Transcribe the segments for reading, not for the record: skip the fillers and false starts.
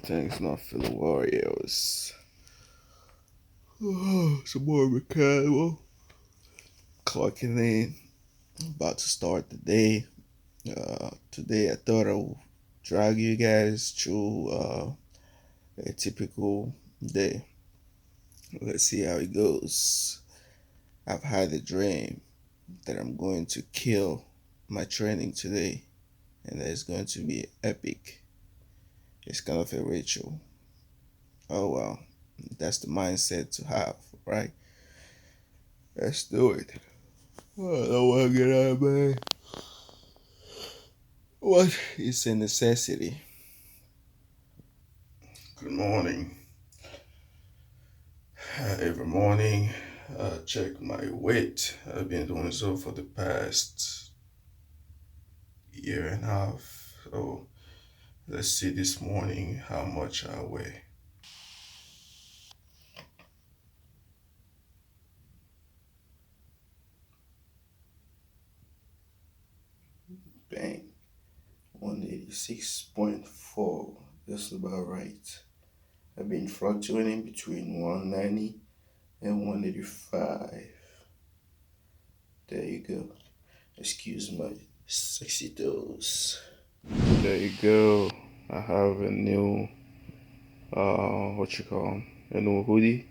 Things not feeling Warriors. Some more Meckanimal. Clocking in. About to start the day. Today I thought I would drag you guys through a typical day. Let's see how it goes. I've had a dream that I'm going to kill my training today, and that is going to be epic. It's kind of a ritual. Oh well, that's the mindset to have, right? Let's do it. Oh, I don't want to get out of bed. What is a necessity? Good morning. Every morning, I check my weight. I've been doing so for the past year and a half. So let's see this morning how much I weigh. Bang. 186.4. That's about right. I've been fluctuating between 190 and 185. There you go. Excuse my sexy toes. There you go. I have a new a new hoodie.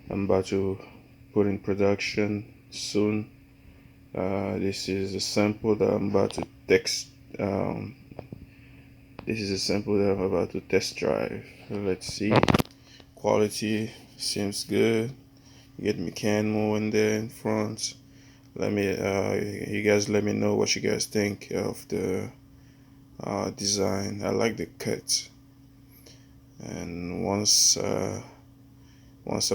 I'm about to put in production soon. This is a sample that I'm about to text. This is a sample that I'm about to test drive. Let's see. Quality seems good. You get Meckanimal in there in front. You guys let me know what you guys think of the design. I like the cut, and once I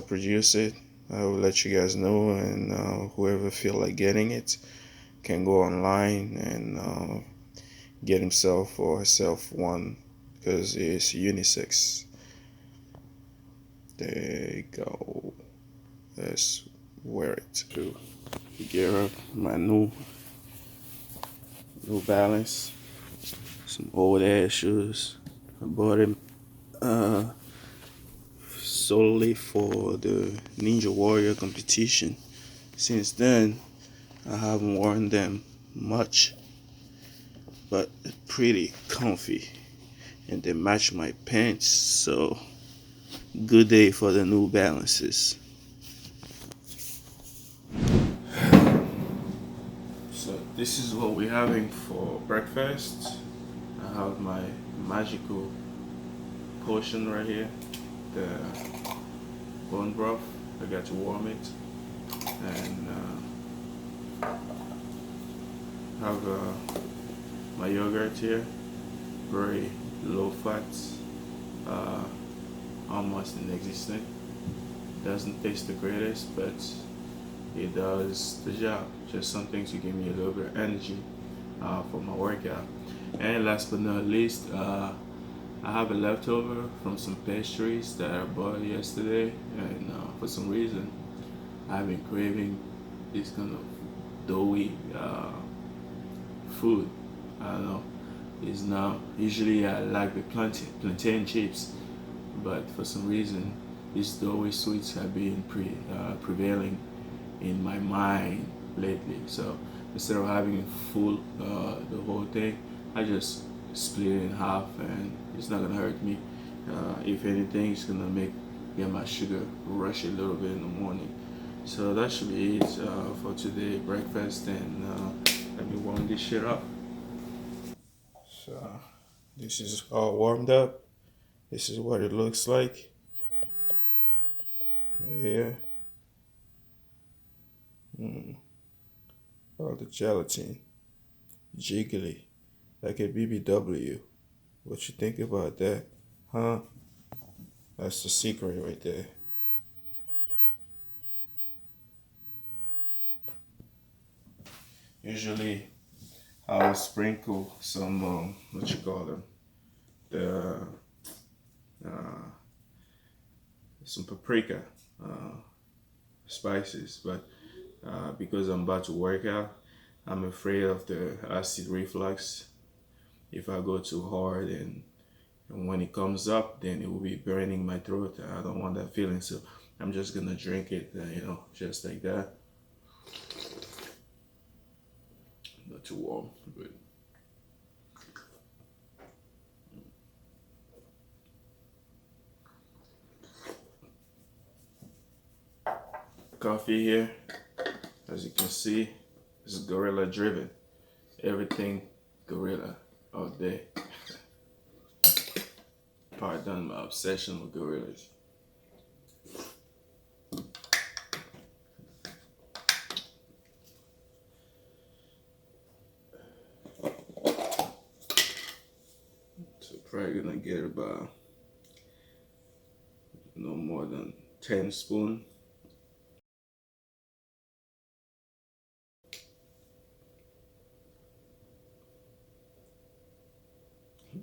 produce it, I will let you guys know, and whoever feel like getting it can go online and get himself or herself one, because it's unisex. There you go. Let's wear it to gear up my new Balance. Some old ass shoes. I bought them solely for the Ninja Warrior competition. Since then, I haven't worn them much, but they're pretty comfy and they match my pants, so good day for the New Balances. So this is what we're having for breakfast. I have my magical potion right here, the bone broth. I got to warm it, and have my yogurt here, very low fat, almost inexistent. Doesn't taste the greatest, but it does the job. Just something to give me a little bit of energy for my workout. And last but not least, I have a leftover from some pastries that I bought yesterday, and for some reason I've been craving this kind of doughy food. I don't know. It's now usually I like the plantain chips, but for some reason these doughy sweets have been prevailing in my mind lately. So instead of having full the whole thing, I just split it in half, and it's not gonna hurt me. If anything, it's gonna get my sugar rush a little bit in the morning. So that should be it for today breakfast, and let me warm this shit up. So this is all warmed up. This is what it looks like right here. All the gelatin, jiggly, like a BBW. What you think about that, huh? That's the secret right there. Usually, I'll sprinkle some the some paprika spices, but because I'm about to work out, I'm afraid of the acid reflux if I go too hard and and when it comes up, then it will be burning my throat. I don't want that feeling, so I'm just gonna drink it, just like that. Not too warm, but coffee here, as you can see, is gorilla driven. Everything gorilla all day. Pardon my obsession with gorillas. So probably gonna get about no more than 10 spoons.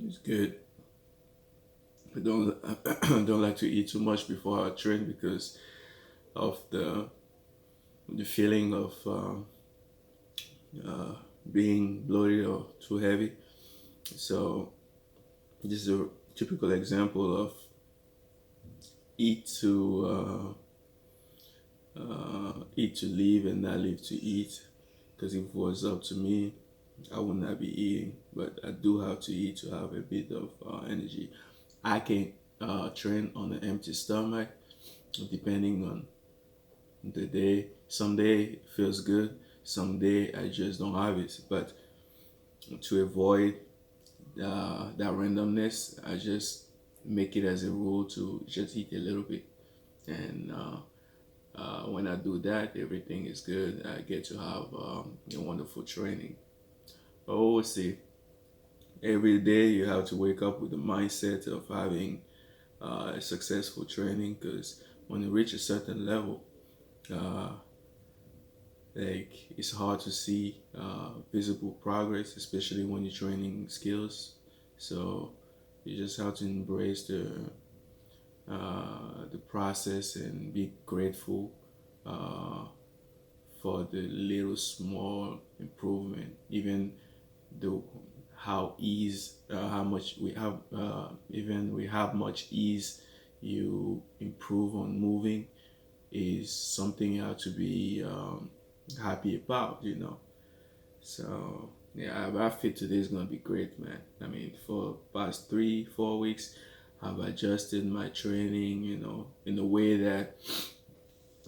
It's good. I don't I don't like to eat too much before I train because of the feeling of being bloated or too heavy. So this is a typical example of eat to live and not live to eat. Because if it was up to me, I would not be eating, but I do have to eat to have a bit of energy. I can train on an empty stomach, depending on the day. Some day it feels good, some day I just don't have it. But to avoid that randomness, I just make it as a rule to just eat a little bit. And when I do that, everything is good. I get to have a wonderful training. But always say, every day you have to wake up with the mindset of having a successful training, because when you reach a certain level, uh, like it's hard to see visible progress, especially when you're training skills. So you just have to embrace the process and be grateful uh, for the little small improvement, even though how much we have, even we have much ease you improve on moving, is something you have to be happy about. So yeah, I feel today is gonna be great, man. I mean, for past 3-4 weeks, I've adjusted my training, in a way that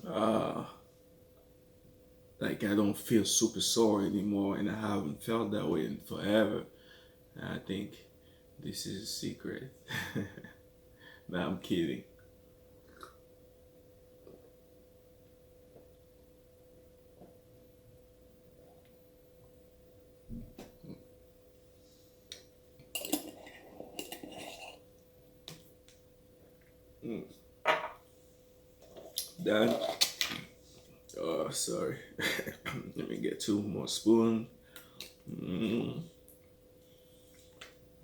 uh, like I don't feel super sore anymore, and I haven't felt that way in forever. And I think this is a secret. No, I'm kidding. Mm. Done. Oh, sorry. Let me get 2 more spoons. Mm.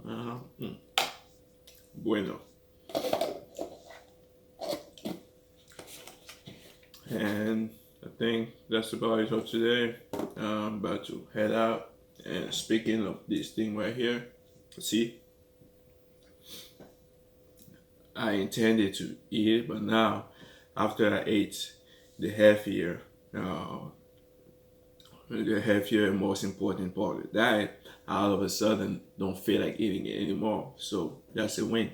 Mm. Bueno. And I think that's about it for today. I'm about to head out. And speaking of this thing right here, see, I intended to eat it, but now, after I ate the heavier, uh, the heavier and most important part of the diet, I all of a sudden don't feel like eating it anymore. So that's a win.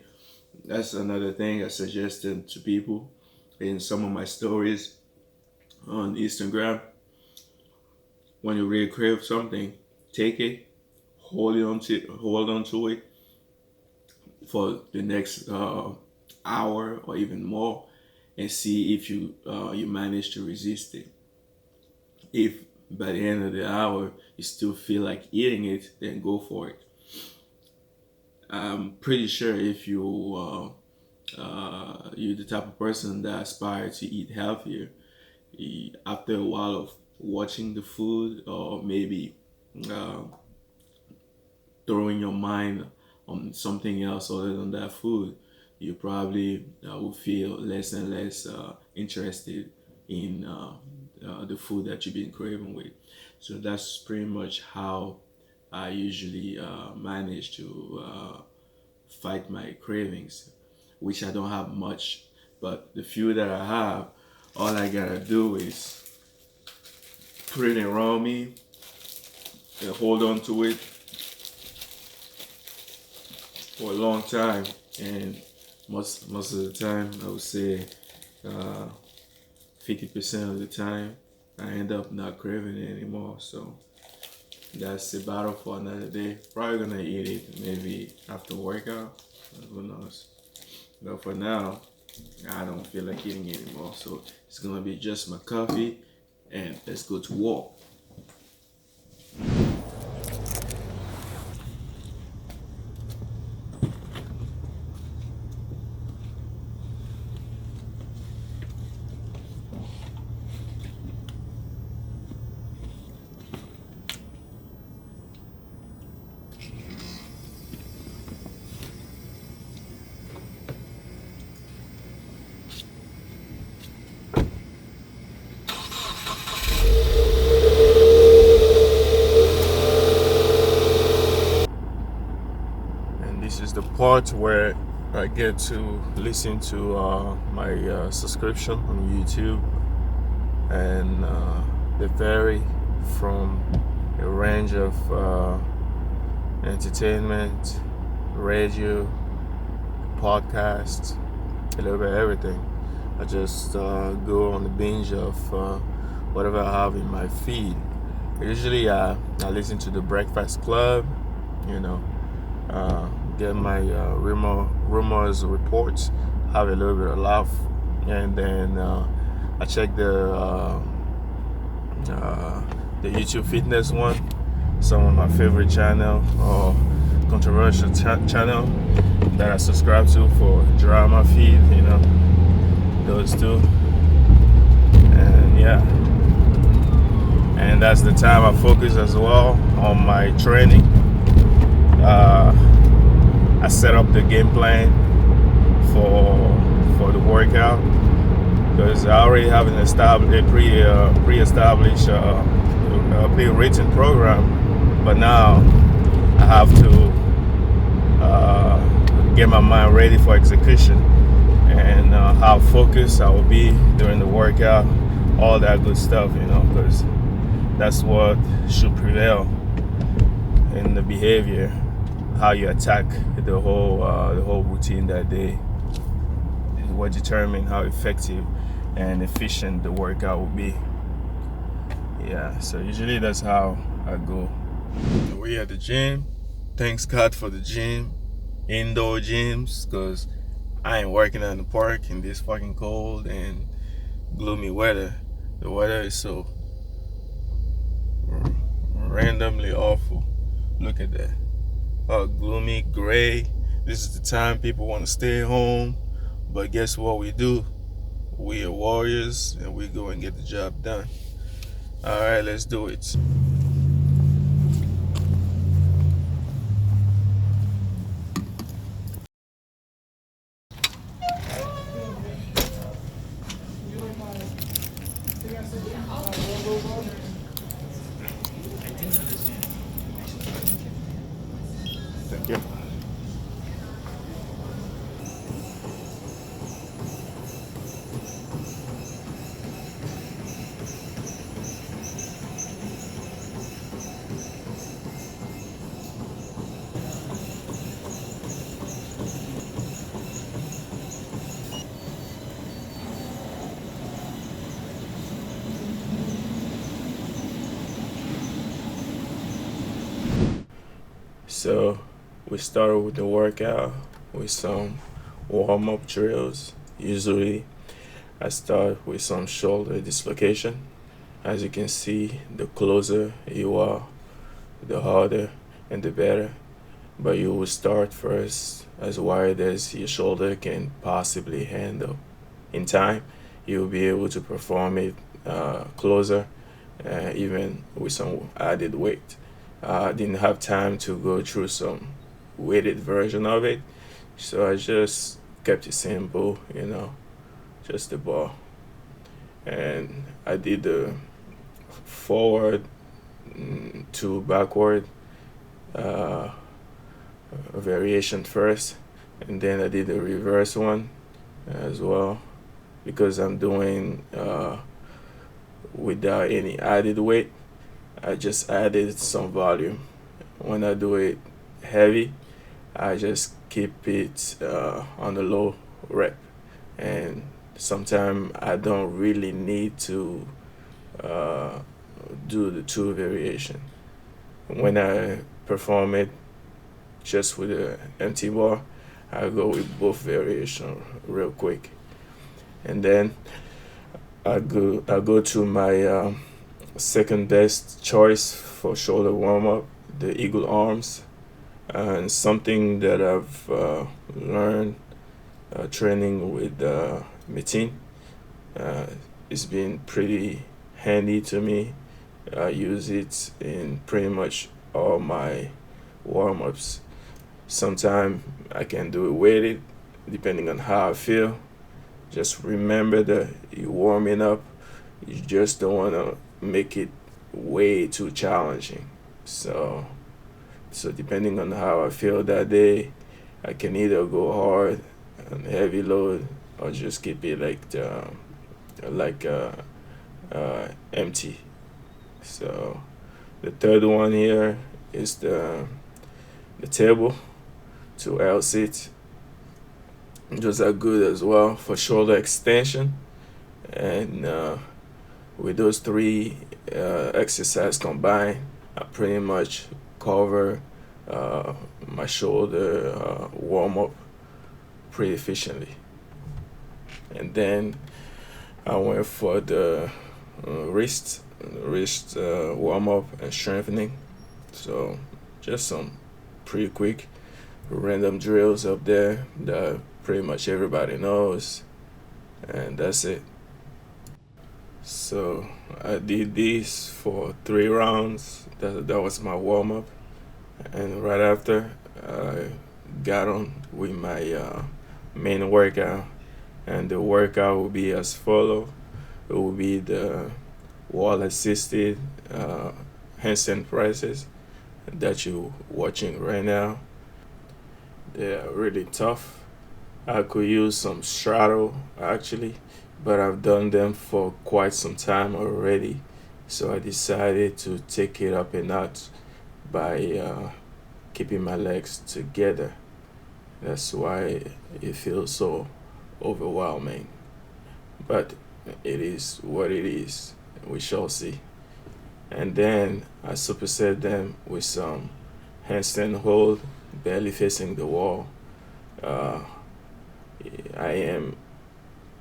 That's another thing I suggested to people in some of my stories on Instagram. When you really crave something, take it, hold on to it for the next hour or even more, and see if you manage to resist it. If by the end of the hour you still feel like eating it, then go for it. I'm pretty sure if you're the type of person that aspires to eat healthier, after a while of watching the food, or maybe uh, throwing your mind on something else other than that food, you probably will feel less and less interested in the food that you've been craving with. So that's pretty much how I usually manage to fight my cravings, which I don't have much. But the few that I have, all I gotta do is put it around me and hold on to it for a long time. And most of the time, I would say 50% of the time, I end up not craving it anymore. So that's a battle for another day. Probably gonna eat it maybe after workout. Who knows? But for now, I don't feel like eating it anymore. So it's gonna be just my coffee, and let's go to walk. And this is the part where I get to listen to my subscription on YouTube, and they vary from a range of entertainment, radio, podcasts, a little bit of everything. I just go on the binge of whatever I have in my feed. Usually, I listen to the Breakfast Club, you know, uh, get my rumors reports, have a little bit of laugh, and then I check the YouTube fitness one, some of my favorite channel or controversial channel that I subscribe to for drama feed, those two, and yeah, and that's the time I focus as well on my training. I set up the game plan for the workout because I already have an established, pre-established, pre-written program, but now I have to get my mind ready for execution and how focused I will be during the workout, all that good stuff, because that's what should prevail in the behavior, how you attack the whole routine that day. Is what determine how effective and efficient the workout will be. Yeah, so usually that's how I go. We at the gym. Thanks God for the gym, indoor gyms, because I ain't working in the park in this fucking cold and gloomy weather. The weather is so randomly awful. Look at that. Gloomy, gray. This is the time people want to stay home. But guess what we do? We are warriors and we go and get the job done. Alright, let's do it. Thank you. So we started with the workout with some warm-up drills. Usually I start with some shoulder dislocation. As you can see, the closer you are, the harder and the better. But you will start first as wide as your shoulder can possibly handle. In time, you'll be able to perform it closer, even with some added weight. I didn't have time to go through some weighted version of it, so I just kept it simple, just the bar. And I did the forward to backward variation first, and then I did the reverse one as well because I'm doing without any added weight. I just added some volume. When I do it heavy, I just keep it on the low rep, and sometimes I don't really need to uh, do the two variation. When I perform it just with the empty bar, I go with both variation real quick, and then I go to my second best choice for shoulder warm up, the eagle arms, and something that I've learned training with Metin. Uh, it's been pretty handy to me. I use it in pretty much all my warm ups. Sometimes I can do it weighted, depending on how I feel. Just remember that you're warming up. You just don't want to make it way too challenging. So, so depending on how I feel that day, I can either go hard and heavy load or just keep it like empty. So the third one here is the table to L sit. Those are good as well for shoulder extension, and with those three exercises combined, I pretty much cover my shoulder warm up pretty efficiently. And then I went for the wrist warm up and strengthening. So just some pretty quick random drills up there that pretty much everybody knows, and that's it. So I did this for 3 rounds. That was my warm up, and right after I got on with my main workout, and the workout will be as follow. It will be the wall assisted handstand presses that you're watching right now. They are really tough. I could use some straddle actually, but I've done them for quite some time already. So I decided to take it up a notch by keeping my legs together. That's why it feels so overwhelming. But it is what it is. We shall see. And then I superset them with some handstand hold, barely facing the wall. Uh, I am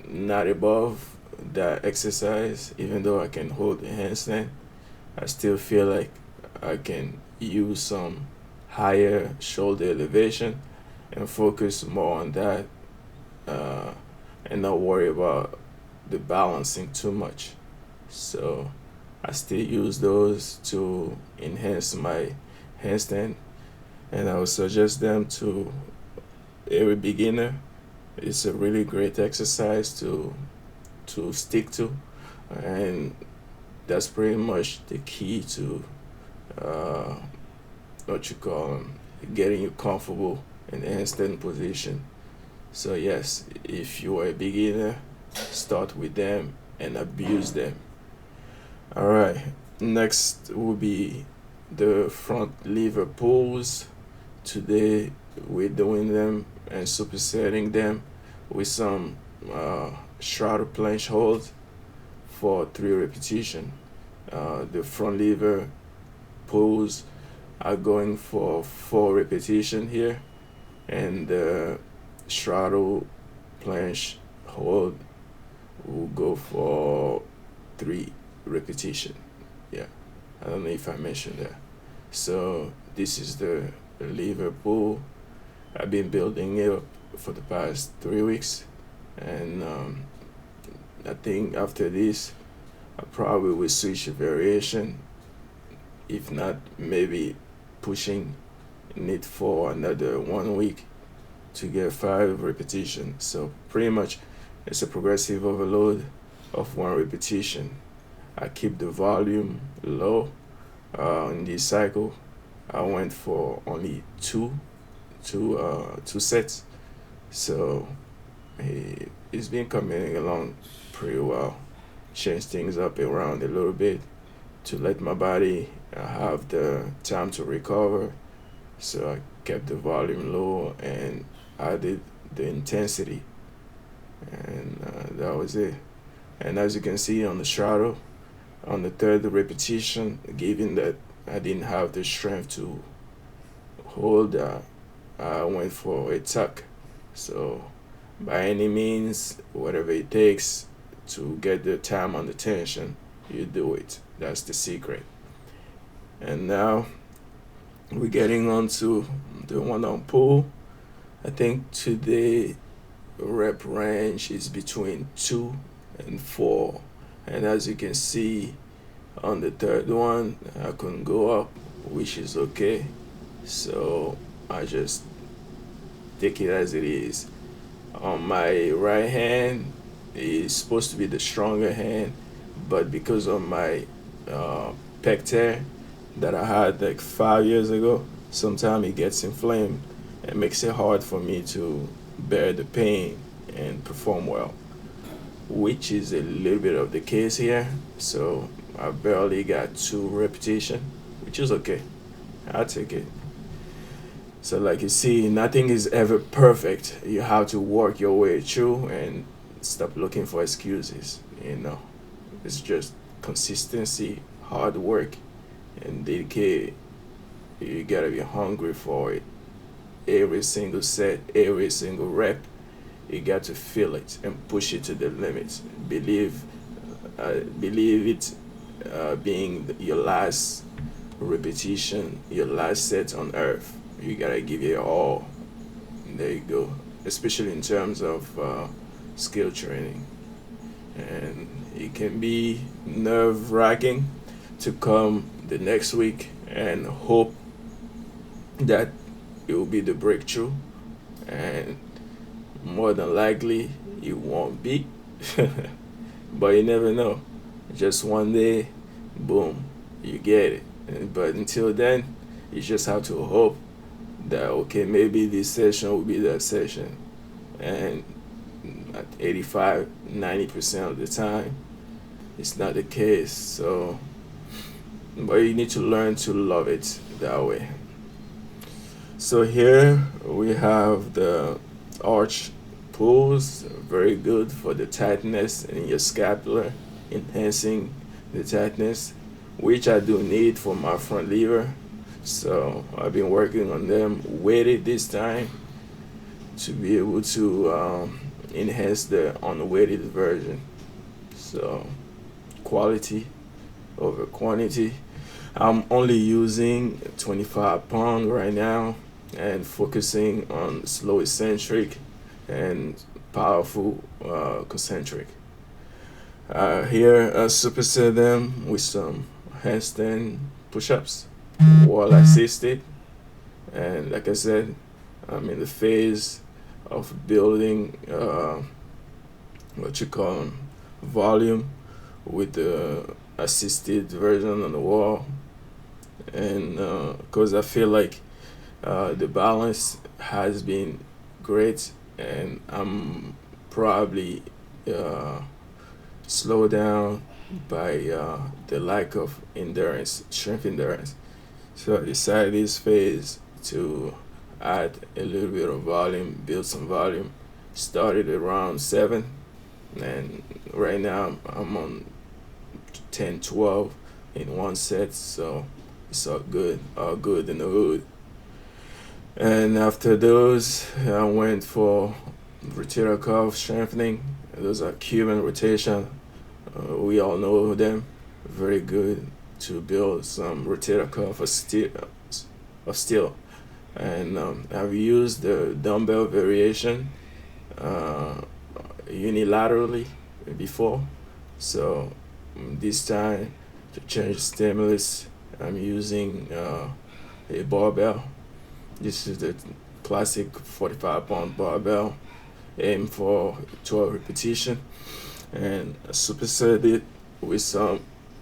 not above that exercise, even though I can hold the handstand. I still feel like I can use some higher shoulder elevation and focus more on that, uh, and not worry about the balancing too much. So I still use those to enhance my handstand, and I would suggest them to every beginner. It's a really great exercise to stick to, and that's pretty much the key to uh, what you call 'em, getting you comfortable in the handstand position. So yes, if you are a beginner, start with them and abuse them. All right. Next will be the front lever pulls. Today we're doing them and supersetting them with some shoulder planche hold for 3 repetition. The front lever pulls are going for 4 repetition here, and the straddle planche hold will go for 3 repetition. Yeah, I don't know if I mentioned that. So this is the lever pull. I've been building it up for the past 3 weeks, and I think after this, I probably will switch a variation. If not, maybe pushing it for another 1 week to get 5 repetitions. So pretty much, it's a progressive overload of 1 repetition. I keep the volume low. In this cycle, I went for only two sets, So he's been coming along pretty well. Change things up around a little bit to let my body have the time to recover. So I kept the volume low and added the intensity, and that was it. And as you can see on the shadow, on the third repetition, given that I didn't have the strength to hold, I went for a tuck. So by any means, whatever it takes to get the time on the tension, you do it. That's the secret. And now we're getting on to the one on pull. I think today rep range is between 2 and 4. And as you can see on the third one, I couldn't go up, which is okay. So I just take it as it is. On my right hand is supposed to be the stronger hand, but because of my pec tear that I had like 5 years ago, sometimes it gets inflamed and makes it hard for me to bear the pain and perform well, which is a little bit of the case here. So I barely got 2 repetition, which is okay. I'll take it. So, like you see, nothing is ever perfect. You have to work your way through and stop looking for excuses. It's just consistency, hard work, and dedicated. You gotta be hungry for it. Every single set, every single rep, you got to feel it and push it to the limits. Believe it being your last repetition, your last set on earth. You gotta give it all. There you go. Especially in terms of skill training, and it can be nerve-wracking to come the next week and hope that it will be the breakthrough, and more than likely it won't be. But you never know. Just one day, boom, you get it. But until then, you just have to hope that okay, maybe this session will be that session, and at 85-90% of the time it's not the case. So but you need to learn to love it that way. So here we have the arch pulls, very good for the tightness in your scapular, enhancing the tightness, which I do need for my front lever. So I've been working on them weighted this time to be able to enhance the unweighted version. So quality over quantity. I'm only using 25 pound right now and focusing on slow eccentric and powerful concentric. Here I superset them with some handstand push-ups, wall assisted, and like I said, I'm in the phase of building what you call volume with the assisted version on the wall, and because I feel like the balance has been great, and I'm probably slowed down by the lack of endurance, strength endurance. So I decided this phase to add a little bit of volume, build some volume. Started around 7, and right now I'm on 10, 12 in one set, so it's all good in the hood. And after those, I went for rotator cuff strengthening. Those are Cuban rotation. We all know them. Very good to build some rotator cuff of steel. And I've used the dumbbell variation unilaterally before. So this time, to change stimulus, I'm using a barbell. This is the classic 45-pound barbell, aim for 12 repetition, and I superset it with some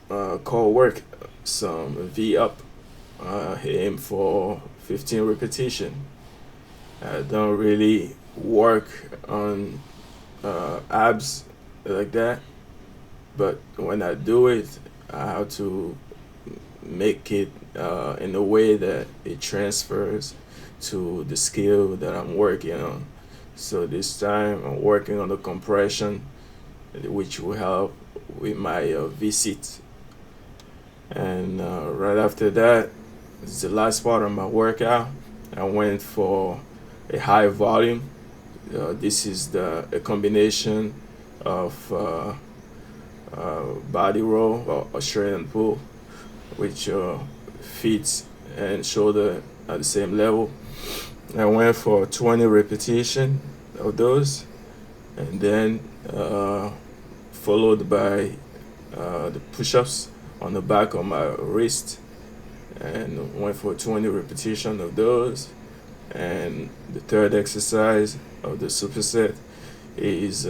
core work, some V up, aim for 15 repetition. I don't really work on abs like that, but when I do it, I have to make it in a way that it transfers to the skill that I'm working on. So this time I'm working on the compression, which will help with my visit. And right after that, it's the last part of my workout. I went for a high volume. This is a combination of body row or Australian pull, which feet and shoulder at the same level. I went for 20 repetition of those, and then followed by the push-ups on the back of my wrist, and went for 20 repetition of those. And the third exercise of the superset is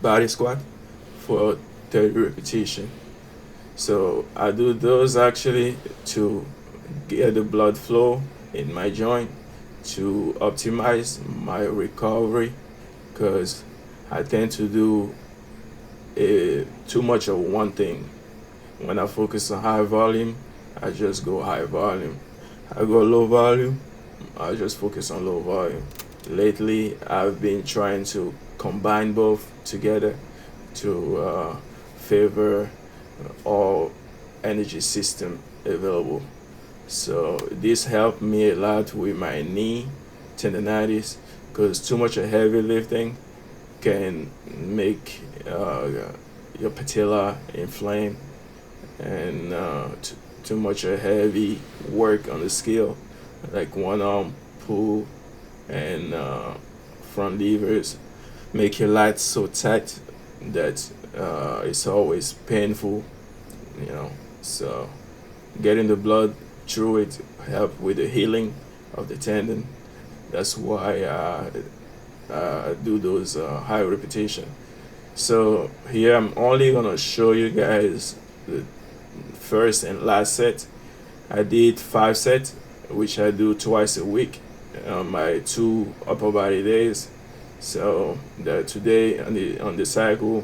body squat for 30 repetition. So I do those actually to get the blood flow in my joint, to optimize my recovery, because I tend to do too much of one thing. When I focus on high volume, I just go high volume. I go low volume, I just focus on low volume. Lately, I've been trying to combine both together to favor all energy system available. So this helped me a lot with my knee tendonitis, because too much of heavy lifting can make your patella inflame, and too much of heavy work on the scale, like one arm pull and front levers, make your lats so tight that it's always painful, you know. So getting the blood through it help with the healing of the tendon. That's why I do those high repetition. So here I'm only gonna show you guys the first and last set. I did 5 sets, which I do twice a week on my 2 upper body days. So that today on the cycle,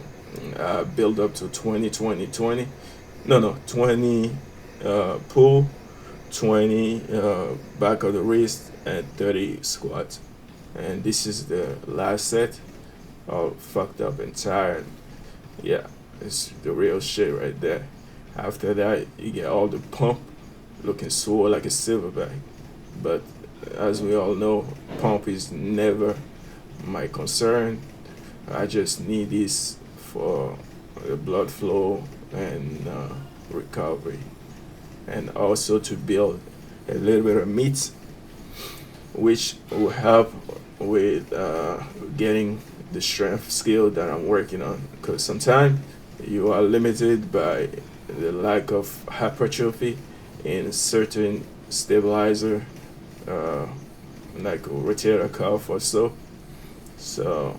I build up to 20 20 20. No, 20 pull, 20 back of the wrist, and 30 squats. And this is the last set. All fucked up and tired. Yeah, it's the real shit right there. After that, you get all the pump, looking sore like a silverback. But as we all know, pump is never my concern. I just need this for the blood flow and recovery, and also to build a little bit of meat, which will help with getting the strength skill that I'm working on. Because sometimes you are limited by the lack of hypertrophy in certain stabilizer, like a rotator cuff or so. So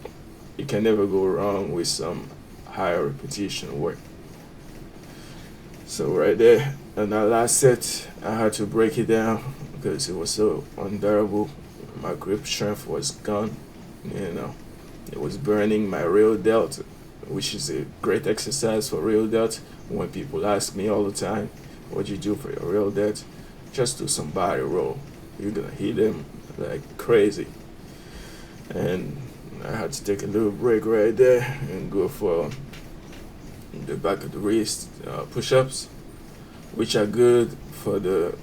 you can never go wrong with some higher repetition work. So right there, and that last set, I had to break it down because it was so unbearable. My grip strength was gone. You know, it was burning my real delt, which is a great exercise for real delt. When people ask me all the time, "What you do for your real delt?" Just do some body roll. You're gonna hit them like crazy. And I had to take a little break right there and go for the back of the wrist push-ups, which are good for the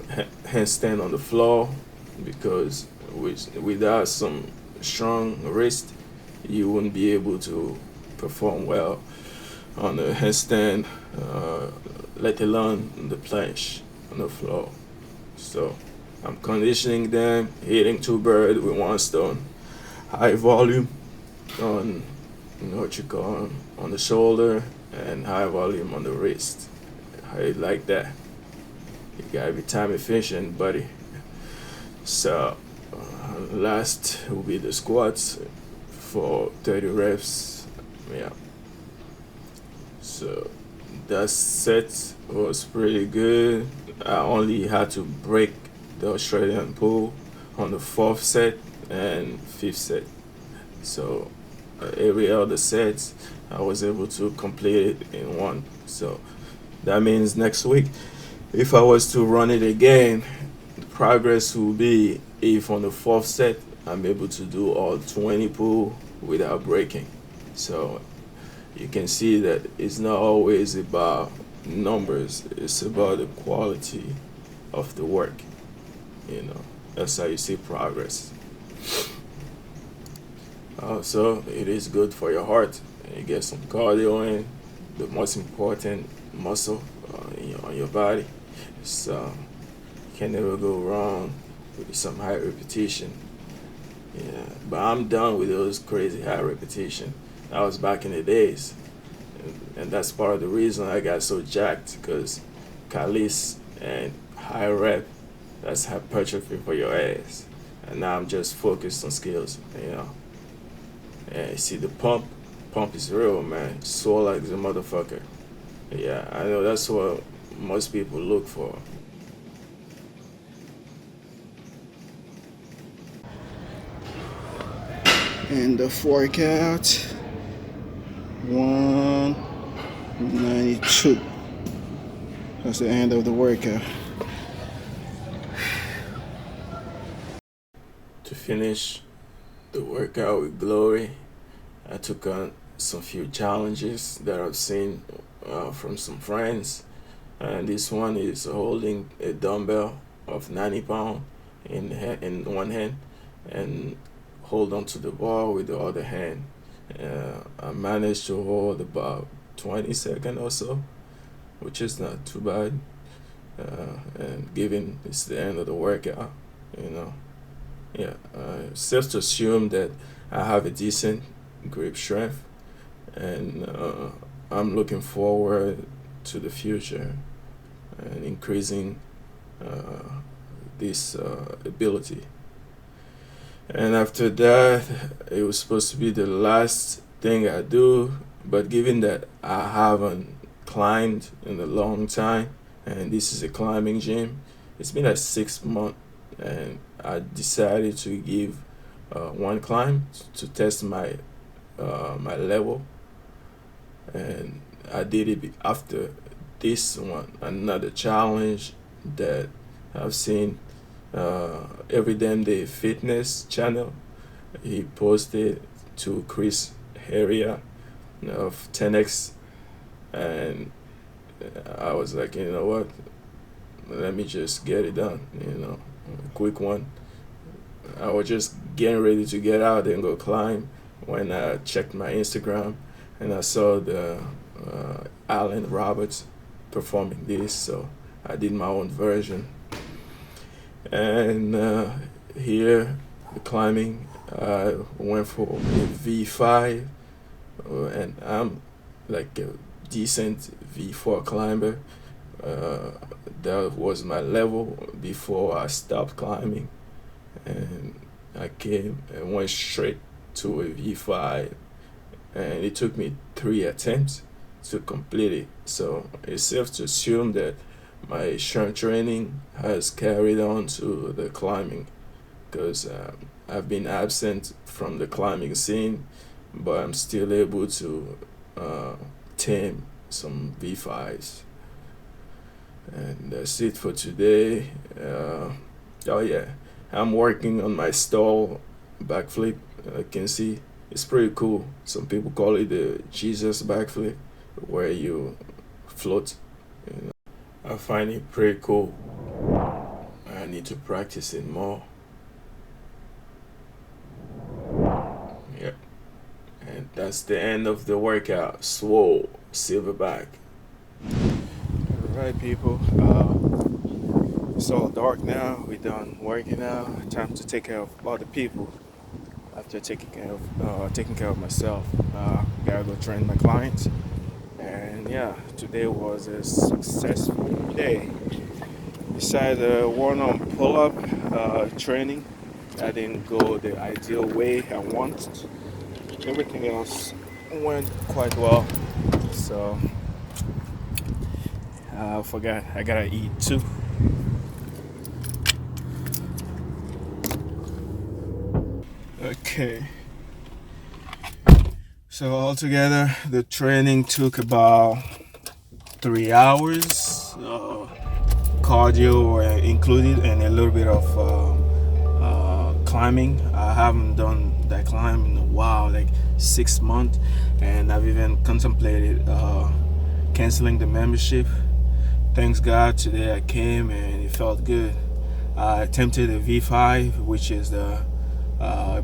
handstand on the floor, because without some strong wrist, you wouldn't be able to perform well on the handstand, let alone the planche on the floor. So I'm conditioning them, hitting 2 birds with 1 stone. High volume on what you call on the shoulder, and high volume on the wrist. I like that. You gotta be time efficient, buddy. So last will be the squats for 30 reps. Yeah. So that set was pretty good. I only had to break the Australian pull on the 4th set, and fifth set. So every other set, I was able to complete it in one. So that means next week, if I was to run it again, the progress will be if on the fourth set I'm able to do all 20 pull without breaking. So you can see that it's not always about numbers, it's about the quality of the work. You know, that's how you see progress. So it is good for your heart. And you get some cardio in, the most important muscle on your body. So you can never go wrong with some high repetition. Yeah, but I'm done with those crazy high repetition. That was back in the days, and that's part of the reason I got so jacked, because Kalis and high rep, that's hypertrophy for your ass. And now I'm just focused on skills, you know. And you see the pump is real, man. Sore like the motherfucker. Yeah, I know that's what most people look for. And the workout 192. That's the end of the workout. To finish the workout with glory, I took on some few challenges that I've seen from some friends, and this one is holding a dumbbell of 90 pound in one hand and hold on to the bar with the other hand. I managed to hold about 20 seconds or so, which is not too bad. And given it's the end of the workout, you know, yeah, safe to assume that I have a decent grip strength, and I'm looking forward to the future and increasing this ability. And after that, it was supposed to be the last thing I do, but given that I haven't climbed in a long time, and this is a climbing gym, it's been like 6 months, and I decided to give one climb to test my level, and I did it after this one. Another challenge that I've seen, every damn day fitness channel, he posted to Chris area of 10x, and I was like, you know what, let me just get it done, you know, a quick one. I was just getting ready to get out and go climb when I checked my Instagram and I saw the Alan Roberts performing this, so I did my own version. And here, the climbing, I went for a V5, and I'm like a decent V4 climber. That was my level before I stopped climbing, and I came and went straight to a V5, and it took me 3 attempts to complete it. So it's safe to assume that my strength training has carried on to the climbing, because I've been absent from the climbing scene, but I'm still able to tame some V5s. And that's it for today. Oh yeah, I'm working on my stall backflip. I can see it's pretty cool. Some people call it the Jesus backflip, where you float. You know, I find it pretty cool. I need to practice it more. Yep. And that's the end of the workout. Swole, silverback. Alright, people. It's all dark now. We're done working out. Time to take care of other people. After taking care of myself, gotta go train my clients. And yeah, today was a successful day. Besides the one-arm pull-up training, I didn't go the ideal way I wanted. Everything else went quite well. So I forgot I gotta eat too. Okay. So altogether, the training took about 3 hours. Cardio included, and a little bit of climbing. I haven't done that climb in a while, like 6 months, and I've even contemplated canceling the membership. Thanks God, today I came and it felt good. I attempted a V5, which is the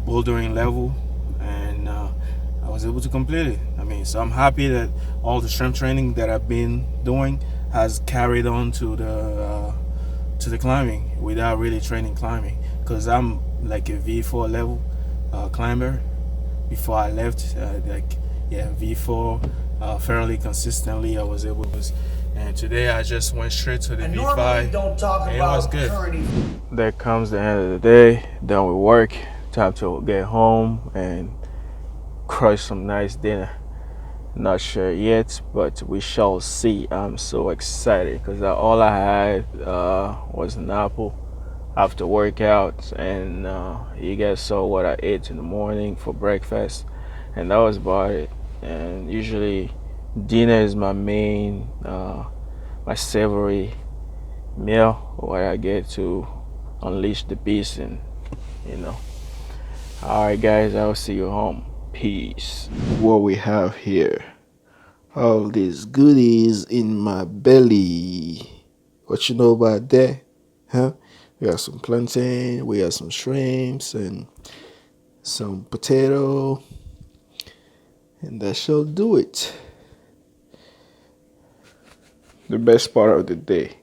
bouldering level, and I was able to complete it. I mean, so I'm happy that all the strength training that I've been doing has carried on to the climbing without really training climbing, because I'm like a V4 level climber. Before I left, V4 fairly consistently I was able to, and today I just went straight to the I V5. normally don't talk It about was good. current. There comes the end of the day, done with work, time to get home and crush some nice dinner. Not sure yet, but we shall see. I'm so excited because all I had was an apple after workout, and you guys saw what I ate in the morning for breakfast, and that was about it. And usually, dinner is my main, my savory meal where I get to unleash the beast, and you know. All right, guys, I'll see you home. Peace. What we have here, all these goodies in my belly. What you know about that? Huh? We got some plantain, we got some shrimps, and some potato, and that shall do it. The best part of the day.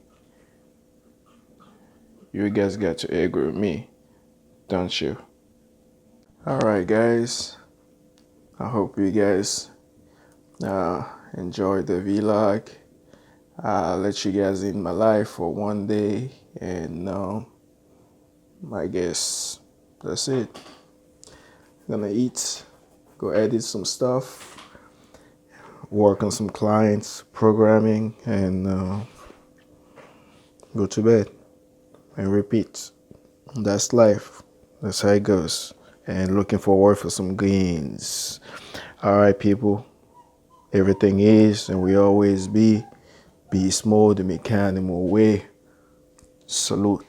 You guys got to agree with me, don't you? Alright, guys. I hope you guys enjoyed the vlog. I'll let you guys in my life for one day, and I guess that's it. Gonna eat, go edit some stuff, work on some clients, programming, and go to bed and repeat. That's life. That's how it goes. And looking forward for some gains. All right, people. Everything is and will always be Beast Mode, the Meckanimal way. Salute.